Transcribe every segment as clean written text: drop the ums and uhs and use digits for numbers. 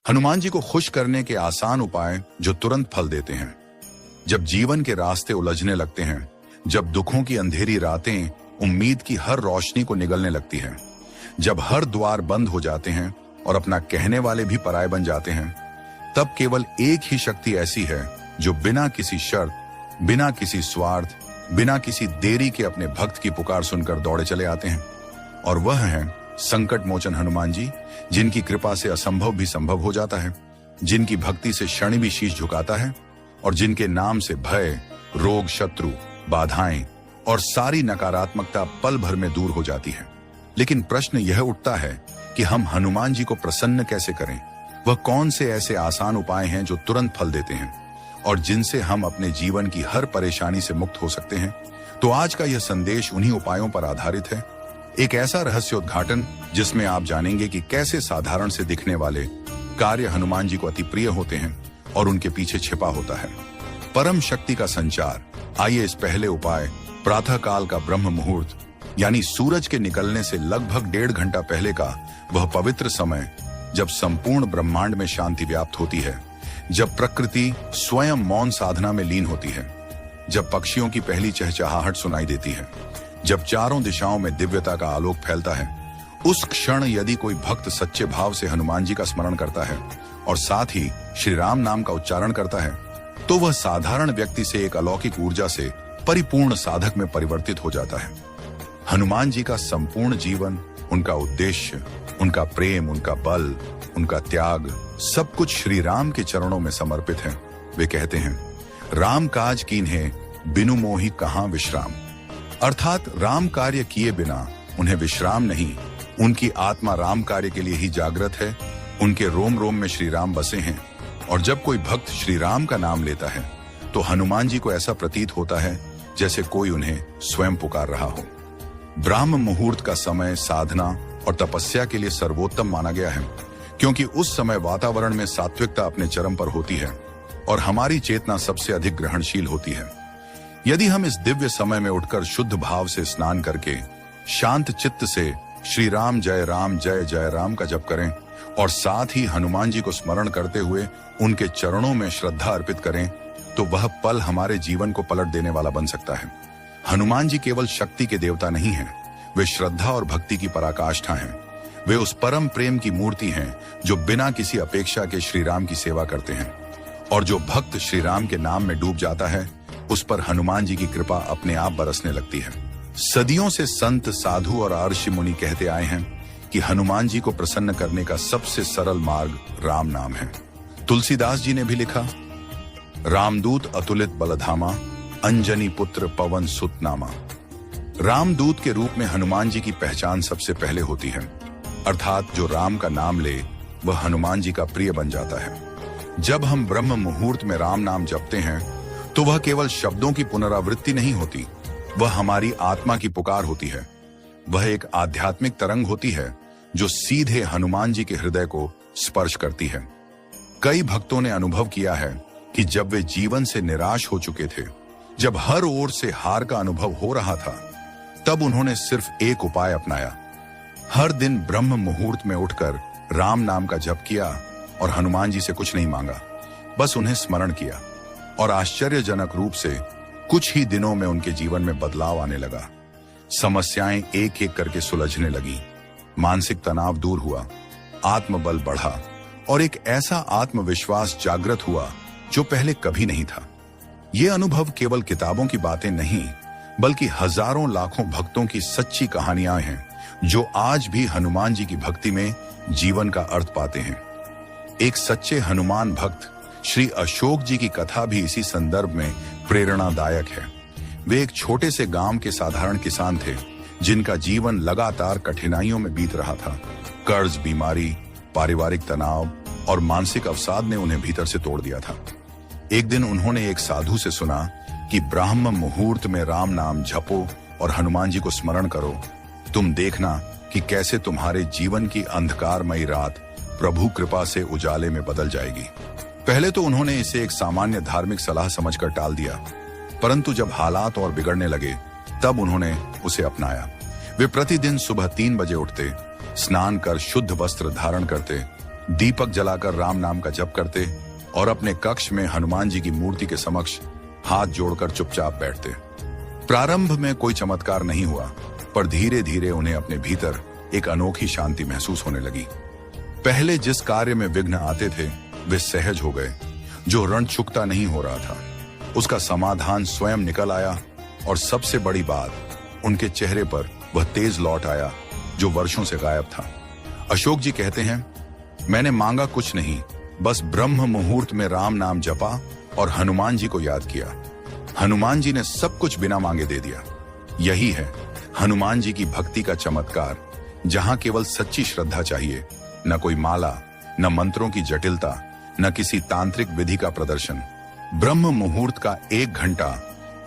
हनुमान जी को खुश करने के आसान उपाय जो तुरंत फल देते हैं। जब जीवन के रास्ते उलझने लगते हैं, जब दुखों की अंधेरी रातें उम्मीद की हर रोशनी को निगलने लगती है, जब हर द्वार बंद हो जाते हैं और अपना कहने वाले भी पराये बन जाते हैं, तब केवल एक ही शक्ति ऐसी है जो बिना किसी शर्त, बिना किसी स्वार्थ, बिना किसी देरी के अपने भक्त की पुकार सुनकर दौड़े चले आते हैं। और वह है संकट मोचन हनुमान जी, जिनकी कृपा से असंभव भी संभव हो जाता है, जिनकी भक्ति से क्षण भी शीश झुकाता है और जिनके नाम से भय, रोग, शत्रु, बाधाएं और सारी नकारात्मकता पल भर में दूर हो जाती है। लेकिन प्रश्न यह उठता है कि हम हनुमान जी को प्रसन्न कैसे करें? वह कौन से ऐसे आसान उपाय हैं जो तुरंत फल देते हैं और जिनसे हम अपने जीवन की हर परेशानी से मुक्त हो सकते हैं? तो आज का यह संदेश उन्हीं उपायों पर आधारित है। एक ऐसा रहस्योद्घाटन जिसमें आप जानेंगे कि कैसे साधारण से दिखने वाले कार्य हनुमान जी को अति प्रिय होते हैं और उनके पीछे छिपा होता है परम शक्ति का संचार। आइए इस पहले उपाय, प्रातः काल का ब्रह्म मुहूर्त, यानी सूरज के निकलने से लगभग 1.5 घंटा पहले का वह पवित्र समय, जब संपूर्ण ब्रह्मांड में शांति व्याप्त होती है, जब प्रकृति स्वयं मौन साधना में लीन होती है, जब पक्षियों की पहली चहचहाहट सुनाई देती है, जब चारों दिशाओं में दिव्यता का आलोक फैलता है, उस क्षण यदि कोई भक्त सच्चे भाव से हनुमान जी का स्मरण करता है और साथ ही श्री राम नाम का उच्चारण करता है, तो वह साधारण व्यक्ति से एक अलौकिक ऊर्जा से परिपूर्ण साधक में परिवर्तित हो जाता है। हनुमान जी का संपूर्ण जीवन, उनका उद्देश्य, उनका प्रेम, उनका बल, उनका त्याग, सब कुछ श्री राम के चरणों में समर्पित है। वे कहते हैं, राम काज कीन्हे बिनु मोहि कहां विश्राम। अर्थात राम कार्य किए बिना उन्हें विश्राम नहीं, उनकी आत्मा राम कार्य के लिए ही जागृत है, उनके रोम रोम में श्री राम बसे हैं। और जब कोई भक्त श्री राम का नाम लेता है तो हनुमान जी को ऐसा प्रतीत होता है जैसे कोई उन्हें स्वयं पुकार रहा हो। ब्राह्म मुहूर्त का समय साधना और तपस्या के लिए सर्वोत्तम माना गया है, क्योंकि उस समय वातावरण में सात्विकता अपने चरम पर होती है और हमारी चेतना सबसे अधिक ग्रहणशील होती है। यदि हम इस दिव्य समय में उठकर शुद्ध भाव से स्नान करके शांत चित्त से श्री राम जय राम का जप करें और साथ ही हनुमान जी को स्मरण करते हुए उनके चरणों में श्रद्धा अर्पित करें, तो वह पल हमारे जीवन को पलट देने वाला बन सकता है। हनुमान जी केवल शक्ति के देवता नहीं हैं, वे श्रद्धा और भक्ति की पराकाष्ठा हैं। वे उस परम प्रेम की मूर्ति हैं जो बिना किसी अपेक्षा के श्री राम की सेवा करते हैं। और जो भक्त श्री राम के नाम में डूब जाता है, उस पर हनुमान जी की कृपा अपने आप बरसने लगती है। सदियों से संत, साधु और ऋषि मुनि कहते आए हैं कि हनुमान जी को प्रसन्न करने का सबसे सरल मार्ग राम नाम है। तुलसीदास जी ने भी लिखा, रामदूत अतुलित बलधामा, अंजनी पुत्र पवन सुत नामा। रामदूत के रूप में हनुमान जी की पहचान सबसे पहले होती है, अर्थात जो राम का नाम ले वह हनुमान जी का प्रिय बन जाता है। जब हम ब्रह्म मुहूर्त में राम नाम जपते हैं तो वह केवल शब्दों की पुनरावृत्ति नहीं होती, वह हमारी आत्मा की पुकार होती है। वह एक आध्यात्मिक तरंग होती है जो सीधे हनुमान जी के हृदय को स्पर्श करती है। कई भक्तों ने अनुभव किया है कि जब वे जीवन से निराश हो चुके थे, जब हर ओर से हार का अनुभव हो रहा था, तब उन्होंने सिर्फ एक उपाय अपनाया। हर दिन ब्रह्म मुहूर्त में उठकर राम नाम का जप किया और हनुमान जी से कुछ नहीं मांगा, बस उन्हें स्मरण किया। और आश्चर्यजनक रूप से कुछ ही दिनों में उनके जीवन में बदलाव आने लगा। समस्याएं एक एक करके सुलझने लगी, मानसिक तनाव दूर हुआ, आत्मबल बढ़ा और एक ऐसा आत्मविश्वास जागृत हुआ जो पहले कभी नहीं था। ये अनुभव केवल किताबों की बातें नहीं, बल्कि हजारों लाखों भक्तों की सच्ची कहानियां हैं जो आज भी हनुमान जी की भक्ति में जीवन का अर्थ पाते हैं। एक सच्चे हनुमान भक्त श्री अशोक जी की कथा भी इसी संदर्भ में प्रेरणादायक है। वे एक छोटे से गांव के साधारण किसान थे जिनका जीवन लगातार कठिनाइयों में बीत रहा था। कर्ज, बीमारी, पारिवारिक तनाव और मानसिक अवसाद ने उन्हें भीतर से तोड़ दिया था। एक दिन उन्होंने एक साधु से सुना कि ब्राह्म मुहूर्त में राम नाम जपो और हनुमान जी को स्मरण करो, तुम देखना कि कैसे तुम्हारे जीवन की अंधकारमयी रात प्रभु कृपा से उजाले में बदल जाएगी। पहले तो उन्होंने इसे एक सामान्य धार्मिक सलाह समझकर टाल दिया, परंतु जब हालात और बिगड़ने लगे तब उन्होंने उसे अपनाया। वे प्रतिदिन सुबह 3 बजे उठते, स्नान कर शुद्ध वस्त्र धारण करते दीपक जलाकर राम नाम का जप करते और अपने कक्ष में हनुमान जी की मूर्ति के समक्ष हाथ जोड़कर चुपचाप बैठते। प्रारंभ में कोई चमत्कार नहीं हुआ, पर धीरे धीरे उन्हें अपने भीतर एक अनोखी शांति महसूस होने लगी। पहले जिस कार्य में विघ्न आते थे वे सहज हो गए। जो रण चुकता नहीं हो रहा था उसका समाधान स्वयं निकल आया, और सबसे बड़ी बात, उनके चेहरे पर वह तेज लौट आया जो वर्षों से गायब था। अशोक जी कहते हैं, मैंने मांगा कुछ नहीं, बस ब्रह्म मुहूर्त में राम नाम जपा और हनुमान जी को याद किया। हनुमान जी ने सब कुछ बिना मांगे दे दिया। यही है हनुमान जी की भक्ति का चमत्कार, जहां केवल सच्ची श्रद्धा चाहिए, न कोई माला, न मंत्रों की जटिलता, न किसी तांत्रिक विधि का प्रदर्शन। ब्रह्म मुहूर्त का 1 घंटा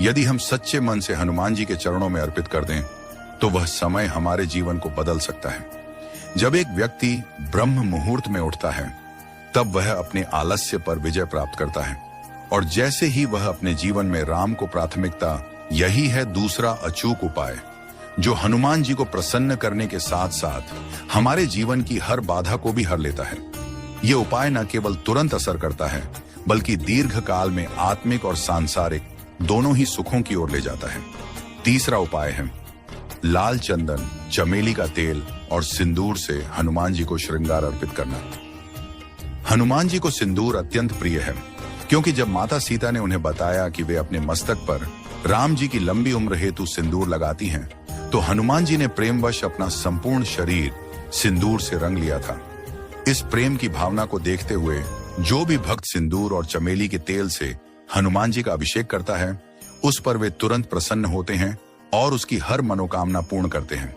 यदि हम सच्चे मन से हनुमान जी के चरणों में अर्पित कर दें तो वह समय हमारे जीवन को बदल सकता है। जब एक व्यक्ति ब्रह्म मुहूर्त में उठता है तब वह अपने आलस्य पर विजय प्राप्त करता है, और जैसे ही वह अपने जीवन में राम को प्राथमिकता, यही है दूसरा अचूक उपाय जो हनुमान जी को प्रसन्न करने के साथ साथ हमारे जीवन की हर बाधा को भी हर लेता है। ये उपाय न केवल तुरंत असर करता है बल्कि दीर्घ काल में आत्मिक और सांसारिक दोनों ही सुखों की ओर ले जाता है। तीसरा उपाय है लाल चंदन, चमेली का तेल और सिंदूर से हनुमान जी को श्रृंगार अर्पित करना। हनुमान जी को सिंदूर अत्यंत प्रिय है, क्योंकि जब माता सीता ने उन्हें बताया कि वे अपने मस्तक पर राम जी की लंबी उम्र हेतु सिंदूर लगाती हैं, तो हनुमान जी ने प्रेमवश अपना संपूर्ण शरीर सिंदूर से रंग लिया था। इस प्रेम की भावना को देखते हुए जो भी भक्त सिंदूर और चमेली के तेल से हनुमान जी का अभिषेक करता है, उस पर वे तुरंत प्रसन्न होते हैं और उसकी हर मनोकामना पूर्ण करते हैं।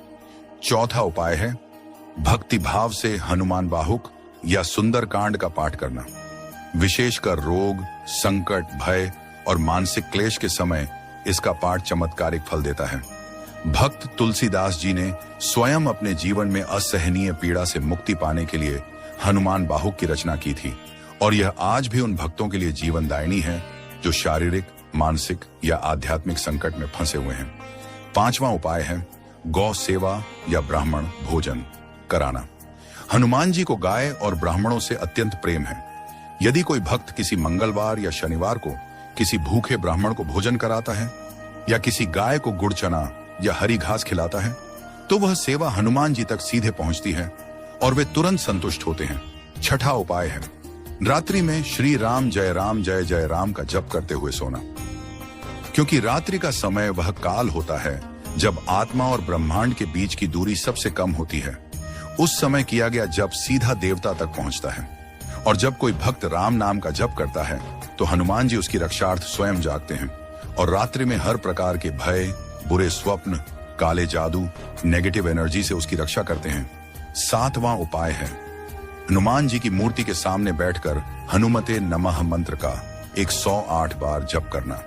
चौथा उपाय है भक्ति भाव से हनुमान बाहुक या सुंदर कांड का पाठ करना। विशेषकर रोग, संकट, भय और मानसिक क्लेश के समय इसका पाठ चमत्कारिक फल देता है। भक्त तुलसीदास जी ने स्वयं अपने जीवन में असहनीय पीड़ा से मुक्ति पाने के लिए हनुमान बाहुक की रचना की थी, और यह आज भी उन भक्तों के लिए जीवनदायिनी है जो शारीरिक, मानसिक या आध्यात्मिक संकट में फंसे हुए हैं। पांचवा उपाय है गौ सेवा या ब्राह्मण भोजन कराना। हनुमान जी को गाय और ब्राह्मणों से अत्यंत प्रेम है। यदि कोई भक्त किसी मंगलवार या शनिवार को किसी भूखे ब्राह्मण को भोजन कराता है या किसी गाय को गुड़ चना या हरी घास खिलाता है, तो वह सेवा हनुमान जी तक सीधे पहुंचती है और वे तुरंत संतुष्ट होते हैं। छठा उपाय है रात्रि में श्री राम जय जय राम का जप करते हुए सोना, क्योंकि रात्रि का समय वह काल होता है जब आत्मा और ब्रह्मांड के बीच की दूरी सबसे कम होती है। उस समय किया गया जप सीधा देवता तक पहुंचता है, और जब कोई भक्त राम नाम का जप करता है तो हनुमान जी उसकी रक्षार्थ स्वयं जागते हैं और रात्रि में हर प्रकार के भय, बुरे स्वप्न, काले जादू, नेगेटिव एनर्जी से उसकी रक्षा करते हैं। सातवां उपाय है हनुमान जी की मूर्ति के सामने बैठकर हनुमते नमः मंत्र का 108 बार जप करना।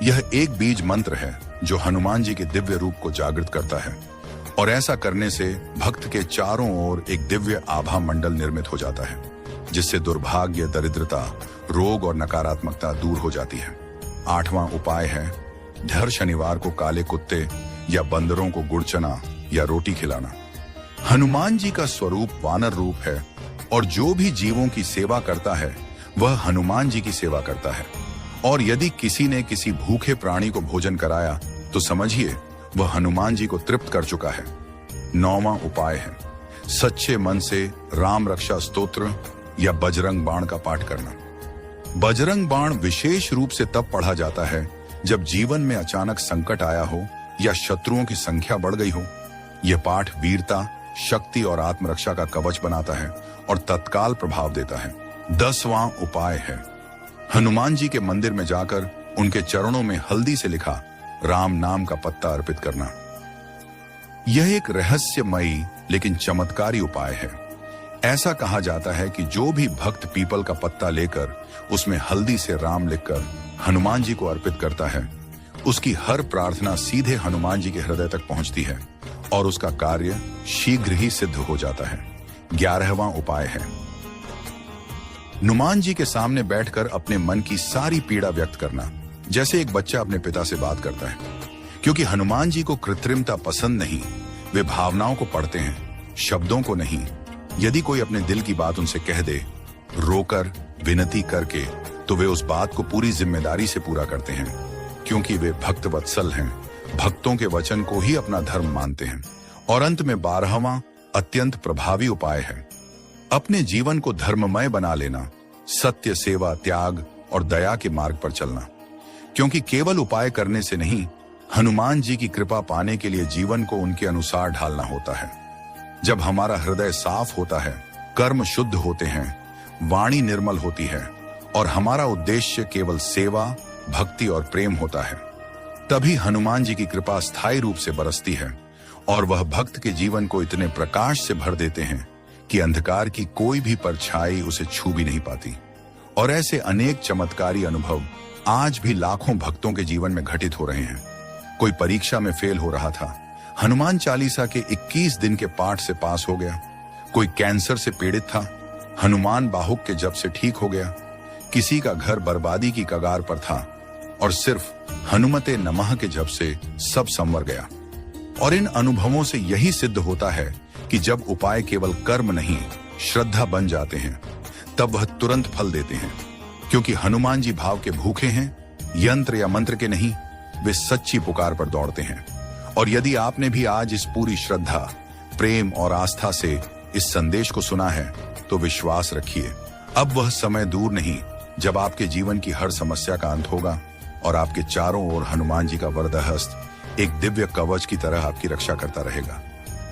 यह एक बीज मंत्र है जो हनुमान जी के दिव्य रूप को जागृत करता है, और ऐसा करने से भक्त के चारों ओर एक दिव्य आभा मंडल निर्मित हो जाता है, जिससे दुर्भाग्य, दरिद्रता, रोग और नकारात्मकता दूर हो जाती है। आठवां उपाय है हर शनिवार को काले कुत्ते या बंदरों को गुड़ चना या रोटी खिलाना। हनुमान जी का स्वरूप वानर रूप है, और जो भी जीवों की सेवा करता है वह हनुमान जी की सेवा करता है, और यदि किसी ने किसी भूखे प्राणी को भोजन कराया तो समझिए वह हनुमान जी को तृप्त कर चुका है। नौवां उपाय है सच्चे मन से राम रक्षा स्तोत्र या बजरंग बाण का पाठ करना। बजरंग बाण विशेष रूप से तब पढ़ा जाता है जब जीवन में अचानक संकट आया हो या शत्रुओं की संख्या बढ़ गई हो। यह पाठ वीरता, शक्ति और आत्मरक्षा का कवच बनाता है और तत्काल प्रभाव देता है। 10वां उपाय है हनुमान जी के मंदिर में जाकर उनके चरणों में हल्दी से लिखा राम नाम का पत्ता अर्पित करना। यह एक रहस्यमयी लेकिन चमत्कारी उपाय है। ऐसा कहा जाता है कि जो भी भक्त पीपल का पत्ता लेकर उसमें हल्दी से राम लिखकर हनुमान जी को अर्पित करता है, उसकी हर प्रार्थना सीधे हनुमान जी के हृदय तक पहुंचती है और उसका कार्य शीघ्र ही सिद्ध हो जाता है। 11वां उपाय है हनुमान जी के सामने बैठकर अपने मन की सारी पीड़ा व्यक्त करना, जैसे एक बच्चा अपने पिता से बात करता है। क्योंकि हनुमान जी को कृत्रिमता पसंद नहीं, वे भावनाओं को पढ़ते हैं, शब्दों को नहीं। यदि कोई अपने दिल की बात उनसे कह दे, रोकर, विनती करके, तो वे उस बात को पूरी जिम्मेदारी से पूरा करते हैं, क्योंकि वे भक्त वत्सल हैं, भक्तों के वचन को ही अपना धर्म मानते हैं। और अंत में 12वां अत्यंत प्रभावी उपाय है अपने जीवन को धर्ममय बना लेना, सत्य, सेवा, त्याग और दया के मार्ग पर चलना। क्योंकि केवल उपाय करने से नहीं, हनुमान जी की कृपा पाने के लिए जीवन को उनके अनुसार ढालना होता है। जब हमारा हृदय साफ होता है, कर्म शुद्ध होते हैं, वाणी निर्मल होती है और हमारा उद्देश्य केवल सेवा, भक्ति और प्रेम होता है, तभी हनुमान जी की कृपा स्थायी रूप से बरसती है और वह भक्त के जीवन को इतने प्रकाश से भर देते हैं कि अंधकार की कोई भी परछाई उसे छू भी नहीं पाती। और ऐसे अनेक चमत्कारी अनुभव आज भी लाखों भक्तों के जीवन में घटित हो रहे हैं। कोई परीक्षा में फेल हो रहा था, हनुमान चालीसा के 21 दिन के पाठ से पास हो गया। कोई कैंसर से पीड़ित था, हनुमान बाहुक के जप से ठीक हो गया। किसी का घर बर्बादी की कगार पर था और सिर्फ हनुमते नमः के जप से सब संवर गया। और इन अनुभवों से यही सिद्ध होता है कि जब उपाय केवल कर्म नहीं, श्रद्धा बन जाते हैं, तब वह तुरंत फल देते हैं। क्योंकि हनुमान जी भाव के भूखे हैं, यंत्र या मंत्र के नहीं, वे सच्ची पुकार पर दौड़ते हैं। और यदि आपने भी आज इस पूरी श्रद्धा, प्रेम और आस्था से इस संदेश को सुना है, तो विश्वास रखिए, अब वह समय दूर नहीं जब आपके जीवन की हर समस्या का अंत होगा और आपके चारों ओर हनुमान जी का वरदहस्त एक दिव्य कवच की तरह आपकी रक्षा करता रहेगा।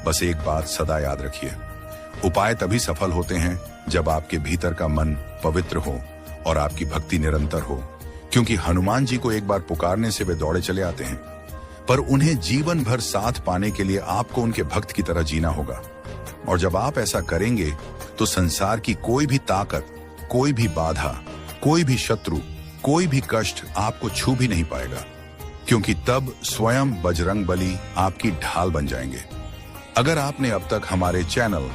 बस एक बात सदा याद रखिए, उपाय तभी सफल होते हैं जब आपके भीतर का मन पवित्र हो और आपकी भक्ति निरंतर हो। क्योंकि हनुमान जी को एक बार पुकारने से वे दौड़े चले आते हैं, पर उन्हें जीवन भर साथ पाने के लिए आपको उनके भक्त की तरह जीना होगा। और जब आप ऐसा करेंगे तो संसार की कोई भी ताकत, कोई भी बाधा, कोई भी शत्रु, कोई भी कष्ट आपको छू भी नहीं पाएगा। क्योंकि तब स्वयं बजरंग बली आपकी ढाल बन जाएंगे। अगर आपने अब तक हमारे चैनल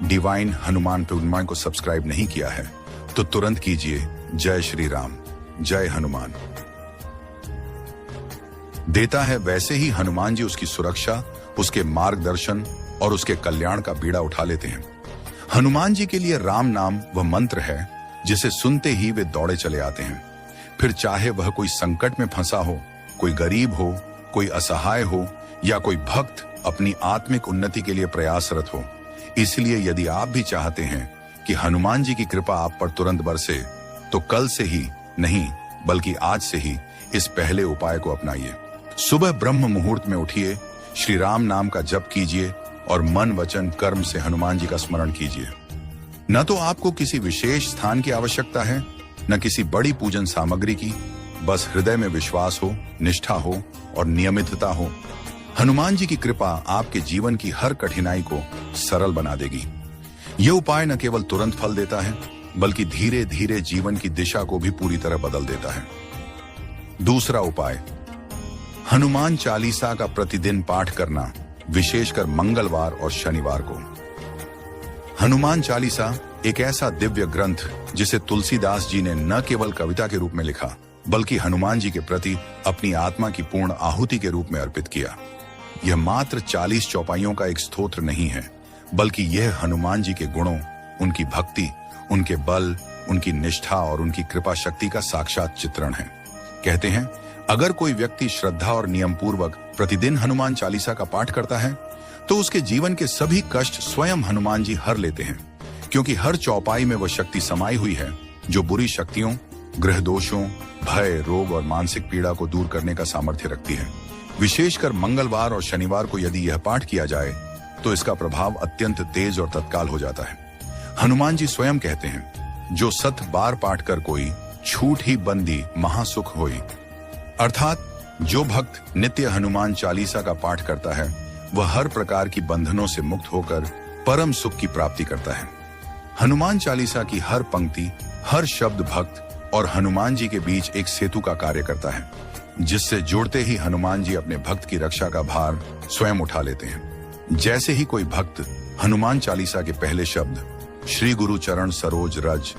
डिवाइन हनुमान पेगुमान को सब्सक्राइब नहीं किया है, तो तुरंत कीजिए। जय श्री राम, जय हनुमान। देता है वैसे ही हनुमान जी उसकी सुरक्षा, उसके मार्गदर्शन और उसके कल्याण का बीड़ा उठा लेते हैं। हनुमान जी के लिए राम नाम वह मंत्र है जिसे सुनते ही वे दौड़े चले आते हैं। फिर चाहे वह कोई संकट में फंसा हो, कोई गरीब हो, कोई असहाय हो या कोई भक्त अपनी आत्मिक उन्नति के लिए प्रयासरत हो। इसलिए यदि आप भी चाहते हैं कि हनुमान जी की कृपा आप पर तुरंत बरसे, तो कल से ही नहीं बल्कि आज से ही इस पहले उपाय को अपनाइए। सुबह ब्रह्म मुहूर्त में उठिए, श्री राम नाम का जप कीजिए और मन, वचन, कर्म से हनुमान जी का स्मरण कीजिए। न तो आपको किसी विशेष स्थान की आवश्यकता है, न किसी बड़ी पूजन सामग्री की, बस हृदय में विश्वास हो, निष्ठा हो और नियमितता हो। हनुमान जी की कृपा आपके जीवन की हर कठिनाई को सरल बना देगी। यह उपाय न केवल तुरंत फल देता है, बल्कि धीरे धीरे जीवन की दिशा को भी पूरी तरह बदल देता है। दूसरा उपाय, हनुमान चालीसा का प्रतिदिन पाठ करना, विशेषकर मंगलवार और शनिवार को। हनुमान चालीसा एक ऐसा दिव्य ग्रंथ जिसे तुलसीदास जी ने न केवल कविता के रूप में लिखा, बल्कि हनुमान जी के प्रति अपनी आत्मा की पूर्ण आहुति के रूप में अर्पित किया। यह मात्र 40 चौपाइयों का एक स्तोत्र नहीं है, बल्कि यह हनुमान जी के गुणों, उनकी भक्ति, उनके बल, उनकी निष्ठा और उनकी कृपा शक्ति का साक्षात चित्रण है। कहते हैं, अगर कोई व्यक्ति श्रद्धा और नियम पूर्वक प्रतिदिन हनुमान चालीसा का पाठ करता है, तो उसके जीवन के सभी कष्ट स्वयं हनुमान जी हर लेते हैं। क्योंकि हर चौपाई में वह शक्ति समाई हुई है जो बुरी शक्तियों, ग्रह दोषों, भय, रोग और मानसिक पीड़ा को दूर करने का सामर्थ्य रखती है। विशेषकर मंगलवार और शनिवार को यदि यह पाठ किया जाए, तो इसका प्रभाव अत्यंत तेज और तत्काल हो जाता है। हनुमान जी स्वयं कहते हैं, जो 100 बार पाठ कर कोई, छूट ही बंदी महासुख होई। अर्थात जो भक्त नित्य हनुमान चालीसा का पाठ करता है, वह हर प्रकार की बंधनों से मुक्त होकर परम सुख की प्राप्ति करता है। हनुमान चालीसा की हर पंक्ति, हर शब्द भक्त और हनुमान जी के बीच एक सेतु का कार्य करता है, जिससे जुड़ते ही हनुमान जी अपने भक्त की रक्षा का भार स्वयं उठा लेते हैं। जैसे ही कोई भक्त हनुमान चालीसा के पहले शब्द श्री गुरु चरण सरोज रज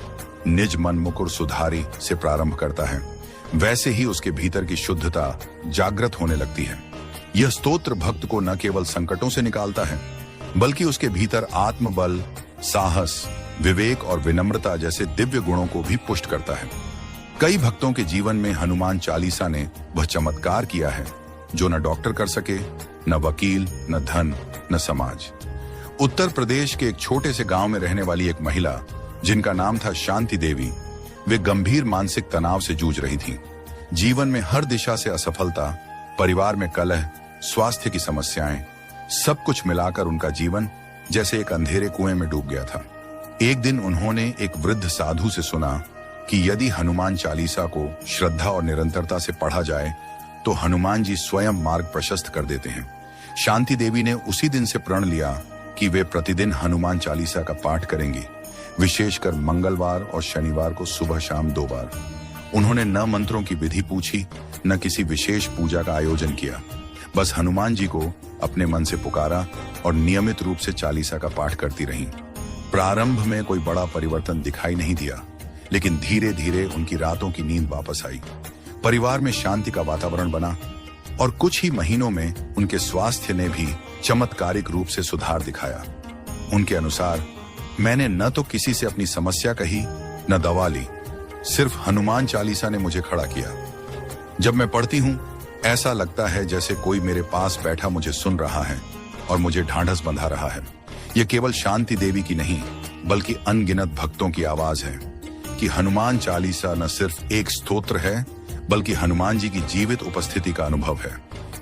निज मन मुकुर सुधारी से प्रारंभ करता है, वैसे ही उसके भीतर की शुद्धता जागृत होने लगती है। यह स्तोत्र भक्त को न केवल संकटों से निकालता है, बल्कि उसके भीतर आत्मबल, साहस, विवेक और विनम्रता जैसे दिव्य गुणों को भी पुष्ट करता है। कई भक्तों के जीवन में हनुमान चालीसा ने वह चमत्कार किया है जो न डॉक्टर कर सके, न वकील, न धन, न समाज। उत्तर प्रदेश के एक छोटे से गांव में रहने वाली एक महिला जिनका नाम था शांति देवी, वे गंभीर मानसिक तनाव से जूझ रही थीं। जीवन में हर दिशा से असफलता, परिवार में कलह, स्वास्थ्य की समस्याएं, सब कुछ मिलाकर उनका जीवन जैसे एक अंधेरे कुएं में डूब गया था। एक दिन उन्होंने एक वृद्ध साधु से सुना कि यदि हनुमान चालीसा को श्रद्धा और निरंतरता से पढ़ा जाए तो हनुमान जी स्वयं मार्ग प्रशस्त कर देते हैं। शांति देवी ने उसी दिन से प्रण लिया कि वे प्रतिदिन हनुमान चालीसा का पाठ करेंगी, विशेषकर मंगलवार और शनिवार को सुबह शाम 2 बार। उन्होंने न मंत्रों की विधि पूछी, न किसी विशेष पूजा का आयोजन किया, बस हनुमान जी को अपने मन से पुकारा और नियमित रूप से चालीसा का पाठ करती रहीं। प्रारंभ में कोई बड़ा परिवर्तन दिखाई नहीं दिया, लेकिन धीरे धीरे उनकी रातों की नींद वापस आई, परिवार में शांति का वातावरण बना और कुछ ही महीनों में उनके स्वास्थ्य ने भी चमत्कारिक रूप से सुधार दिखाया। उनके अनुसार, मैंने न तो किसी से अपनी समस्या कही, न दवा ली, सिर्फ हनुमान चालीसा ने मुझे खड़ा किया। जब मैं पढ़ती हूँ, ऐसा लगता है जैसे कोई मेरे पास बैठा मुझे सुन रहा है और मुझे ढांढस बंधा रहा है। यह केवल शांति देवी की नहीं, बल्कि अनगिनत भक्तों की आवाज है कि हनुमान चालीसा न सिर्फ एक स्तोत्र है, बल्कि हनुमान जी की जीवित उपस्थिति का अनुभव है।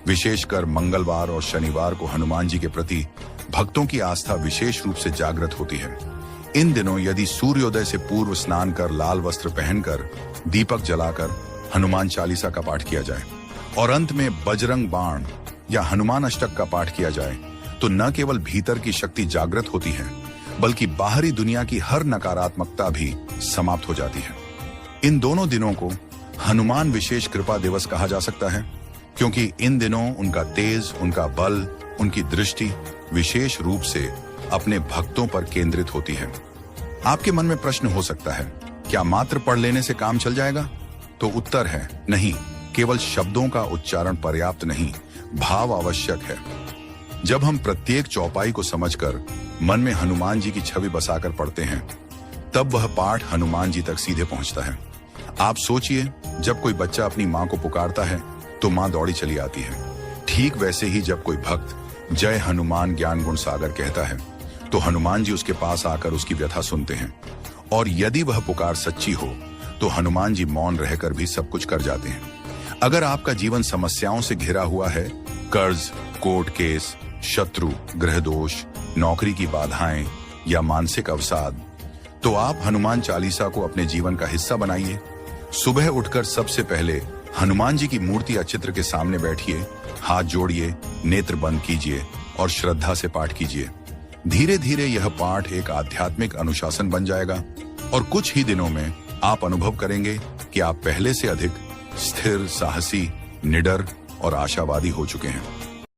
विशेषकर मंगलवार और शनिवार को हनुमान जी के प्रति भक्तों की आस्था विशेष रूप से जागृत होती है। इन दिनों यदि सूर्योदय से पूर्व स्नान कर, लाल वस्त्र पहनकर, दीपक जलाकर हनुमान चालीसा का पाठ किया जाए और अंत में बजरंग बाण या हनुमान अष्टक का पाठ किया जाए तो न केवल भीतर की शक्ति जागृत होती है, बल्कि बाहरी दुनिया की हर नकारात्मकता भी समाप्त हो जाती है। इन दोनों दिनों को हनुमान विशेष कृपा दिवस कहा जा सकता है, क्योंकि इन दिनों उनका तेज, उनका बल, उनकी दृष्टि विशेष रूप से अपने भक्तों पर केंद्रित होती है। आपके मन में प्रश्न हो सकता है, क्या मात्र पढ़ लेने से काम चल जाएगा? तो उत्तर है नहीं। केवल शब्दों का उच्चारण पर्याप्त नहीं, भाव आवश्यक है। जब हम प्रत्येक चौपाई को समझकर मन में हनुमान जी की छवि बसाकर पढ़ते हैं, तब वह पाठ हनुमान जी तक सीधे पहुंचता है। आप सोचिए, जब कोई बच्चा अपनी माँ को पुकारता है तो माँ दौड़ी चली आती है। ठीक वैसे ही जब कोई भक्त जय हनुमान ज्ञान गुण सागर कहता है तो हनुमान जी उसके पास आकर उसकी व्यथा सुनते हैं, और यदि वह पुकार सच्ची हो तो हनुमान जी मौन रहकर भी सब कुछ कर जाते हैं। अगर आपका जीवन समस्याओं से घिरा हुआ है, कर्ज, कोर्ट केस, शत्रु, ग्रह दोष, नौकरी की बाधाएं या मानसिक अवसाद, तो आप हनुमान चालीसा को अपने जीवन का हिस्सा बनाइए। सुबह उठकर सबसे पहले हनुमान जी की मूर्ति या चित्र के सामने बैठिए, हाथ जोड़िए, नेत्र बंद कीजिए और श्रद्धा से पाठ कीजिए। धीरे धीरे यह पाठ एक आध्यात्मिक अनुशासन बन जाएगा और कुछ ही दिनों में आप अनुभव करेंगे कि आप पहले से अधिक स्थिर, साहसी, निडर और आशावादी हो चुके हैं।